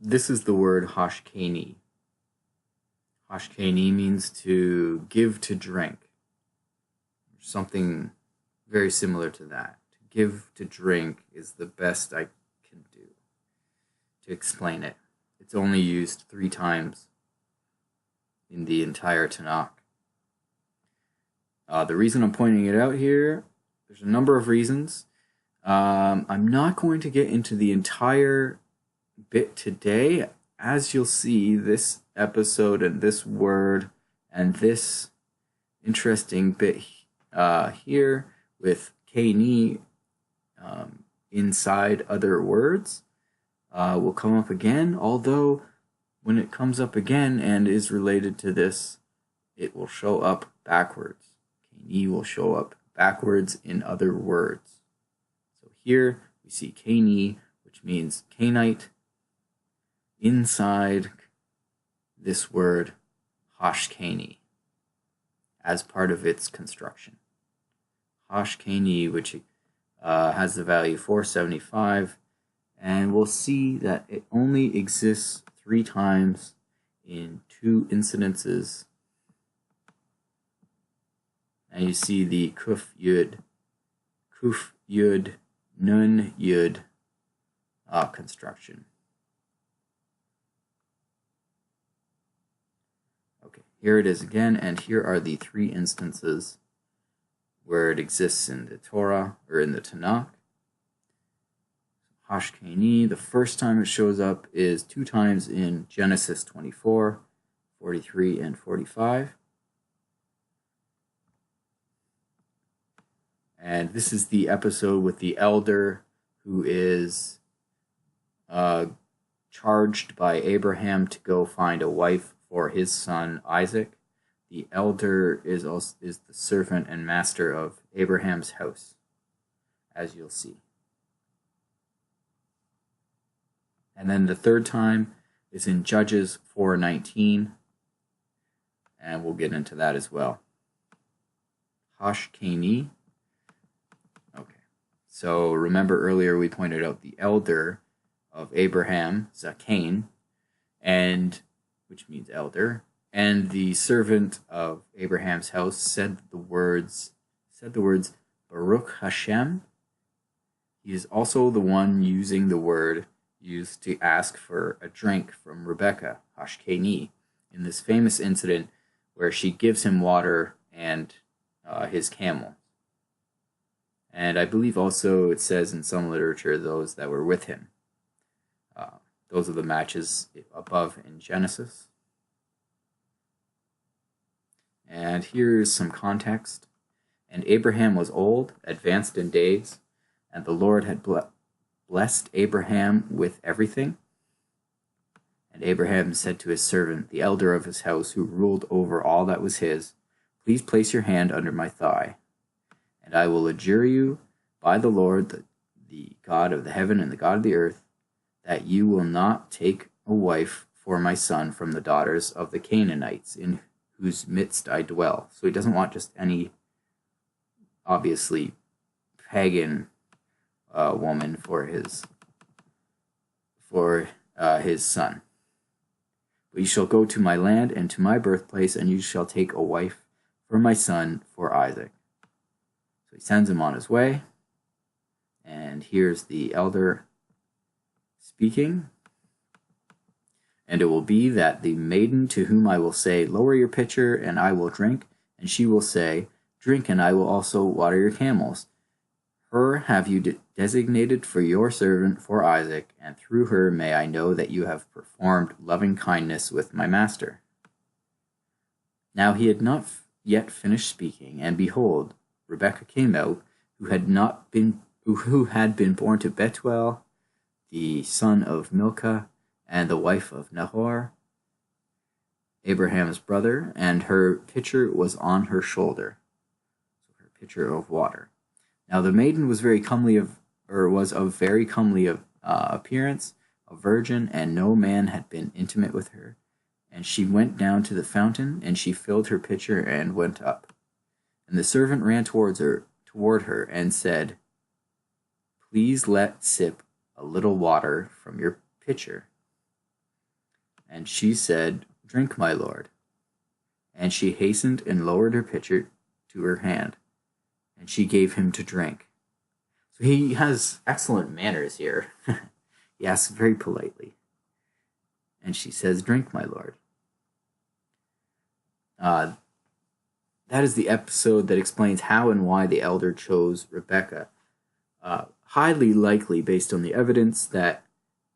this is the word HASKINI. HASKINI means to give to drink. Something very similar to that. To give to drink is the best I can do to explain it. It's only used 3 times in the entire Tanakh. The reason I'm pointing it out here, there's a number of reasons. I'm not going to get into the entire bit today. As you'll see, this episode and this word and this interesting bit here with cainite inside other words will come up again, although when it comes up again and is related to this, it will show up backwards. Cainite will show up backwards in other words. So here we see cainite, which means cainite, inside this word HASKINI as part of its construction. HASKINI, which has the value 475, and we'll see that it only exists 3 times in 2 incidences. And you see the kuf yud, nun yud construction. Okay, here it is again, and here are the 3 instances where it exists in the Torah or in the Tanakh. HASKINI, the first time it shows up is 2 times in Genesis 24, 43, and 45. And this is the episode with the elder who is charged by Abraham to go find a wife for his son Isaac. The elder is the servant and master of Abraham's house, as you'll see. And then the 3rd time is in Judges 4:19, and we'll get into that as well. HASKINI. Okay, so remember earlier we pointed out the elder of Abraham, cain, and which means elder, and the servant of Abraham's house said the words Baruch Hashem. He is also the one using the word used to ask for a drink from Rebecca, HASKINI, in this famous incident where she gives him water and his camel. And I believe also it says in some literature those that were with him. Those are the matches above in Genesis. And here's some context. And Abraham was old, advanced in days, and the Lord had blessed Abraham with everything. And Abraham said to his servant, the elder of his house, who ruled over all that was his, please place your hand under my thigh, and I will adjure you by the Lord, the God of the heaven and the God of the earth, that you will not take a wife for my son from the daughters of the Canaanites, in whose midst I dwell. So he doesn't want just any, obviously, pagan woman for his son. But you shall go to my land and to my birthplace, and you shall take a wife for my son, for Isaac. So he sends him on his way, and here's the elder speaking. And it will be that the maiden to whom I will say, lower your pitcher, and I will drink, and she will say, drink, and I will also water your camels. Her have you designated for your servant, for Isaac, and through her may I know that you have performed loving kindness with my master. Now he had not yet finished speaking, and behold, Rebekah came out, who had been born to Bethuel, the son of Milcah, and the wife of Nahor, Abraham's brother, and her pitcher was on her shoulder, so her pitcher of water. Now the maiden was of very comely appearance, a virgin, and no man had been intimate with her. And she went down to the fountain, and she filled her pitcher and went up. And the servant ran toward her, and said, please let sip a little water from your pitcher. And she said, "Drink, my lord." And she hastened and lowered her pitcher to her hand, and she gave him to drink. So he has excellent manners here. He asks very politely. And she says, "Drink, my lord." That is the episode that explains how and why the elder chose Rebekah. Highly likely based on the evidence that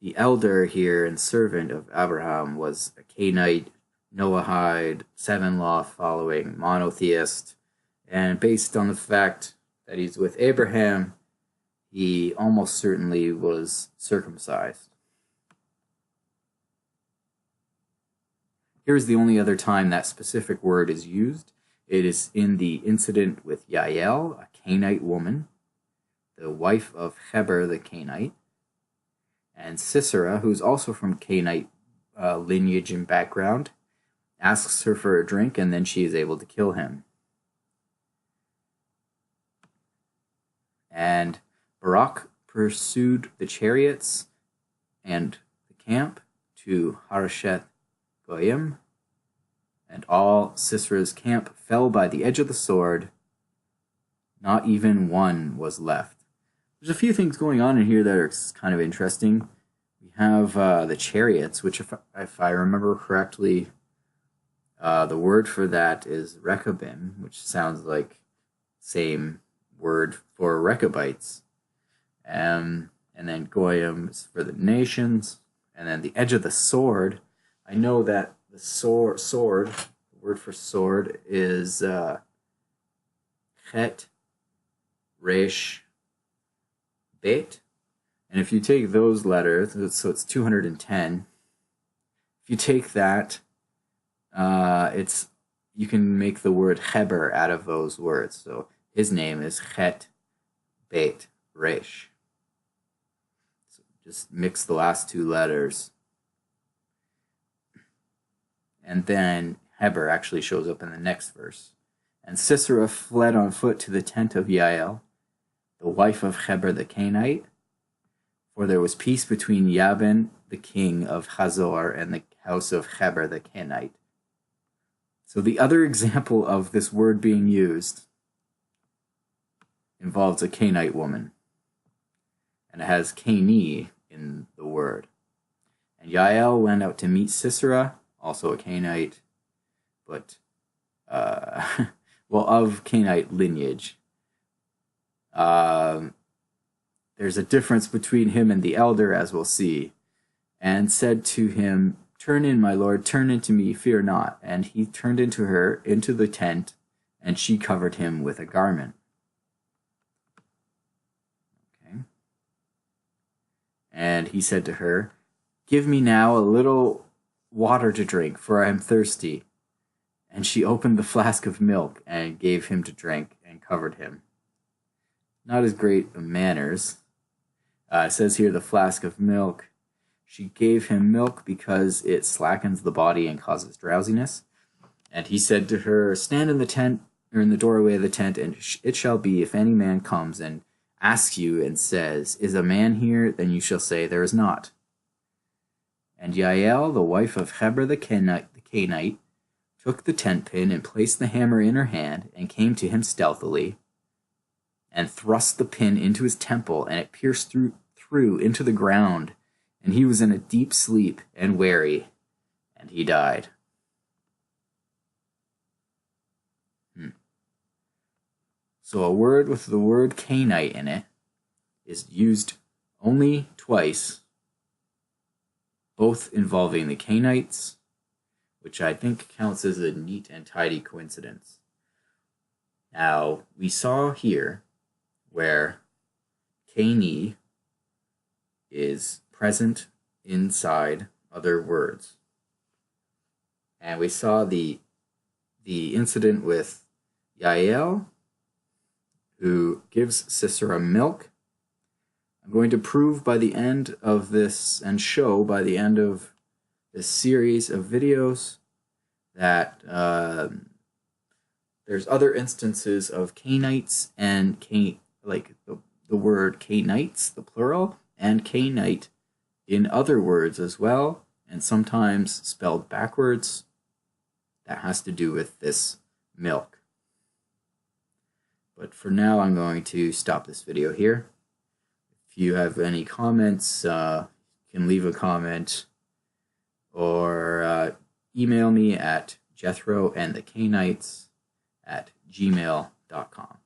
the elder here and servant of Abraham was a cainite, noahide, seven-law following monotheist, and based on the fact that he's with Abraham, he almost certainly was circumcised. Here's the only other time that specific word is used. It is in the incident with Jael, a Kenite woman, the wife of Heber the Kenite, and Sisera, who's also from Kenite lineage and background, asks her for a drink, and then she is able to kill him. And Barak pursued the chariots and the camp to Harosheth Goyim, and all Sisera's camp fell by the edge of the sword. Not even one was left. There's a few things going on in here that are kind of interesting. We have the chariots, which if I remember correctly, the word for that is Rechabim, which sounds like same word for Rechabites. And then Goyim is for the nations. And then the edge of the sword, I know that the sword, the word for sword is chet, resh, bet. And if you take those letters, so it's 210. If you take that, you can make the word Heber out of those words. So his name is chet, bet, resh. So just mix the last two letters. And then Heber actually shows up in the next verse. And Sisera fled on foot to the tent of Jael, the wife of Heber the Kenite, for there was peace between Jabin, the king of Hazor, and the house of Heber the Kenite. So the other example of this word being used involves a Kenite woman, and it has caini in the word. And Jael went out to meet Sisera, also a Kenite, but, of Kenite lineage. There's a difference between him and the elder, as we'll see, and said to him, "Turn in, my lord, turn into me, fear not." And he turned into her, into the tent, and she covered him with a garment. Okay. And he said to her, "Give me now a little water to drink, for I am thirsty." And she opened the flask of milk and gave him to drink and covered him. Not as great manners. It says here the flask of milk. She gave him milk because it slackens the body and causes drowsiness. And he said to her, "Stand in the tent, or in the doorway of the tent, and it shall be, if any man comes and asks you and says, 'Is a man here?' then you shall say, 'There is not.'" And Jael, the wife of Heber the Kenite, took the tent pin and placed the hammer in her hand, and came to him stealthily, and thrust the pin into his temple, and it pierced through into the ground, and he was in a deep sleep and weary, and he died. So a word with the word cainite in it is used only twice, both involving the cainites, which I think counts as a neat and tidy coincidence. Now, we saw here where caini is present inside other words. And we saw the incident with Jael, who gives Sisera milk. I'm going to prove by the end of this, and show by the end of this series of videos, that there's other instances of cainites and like the word cainites, the plural, and cainite in other words as well, and sometimes spelled backwards. That has to do with this milk. But for now, I'm going to stop this video here. If you have any comments, you can leave a comment or email me at JethroAndTheKenites@gmail.com.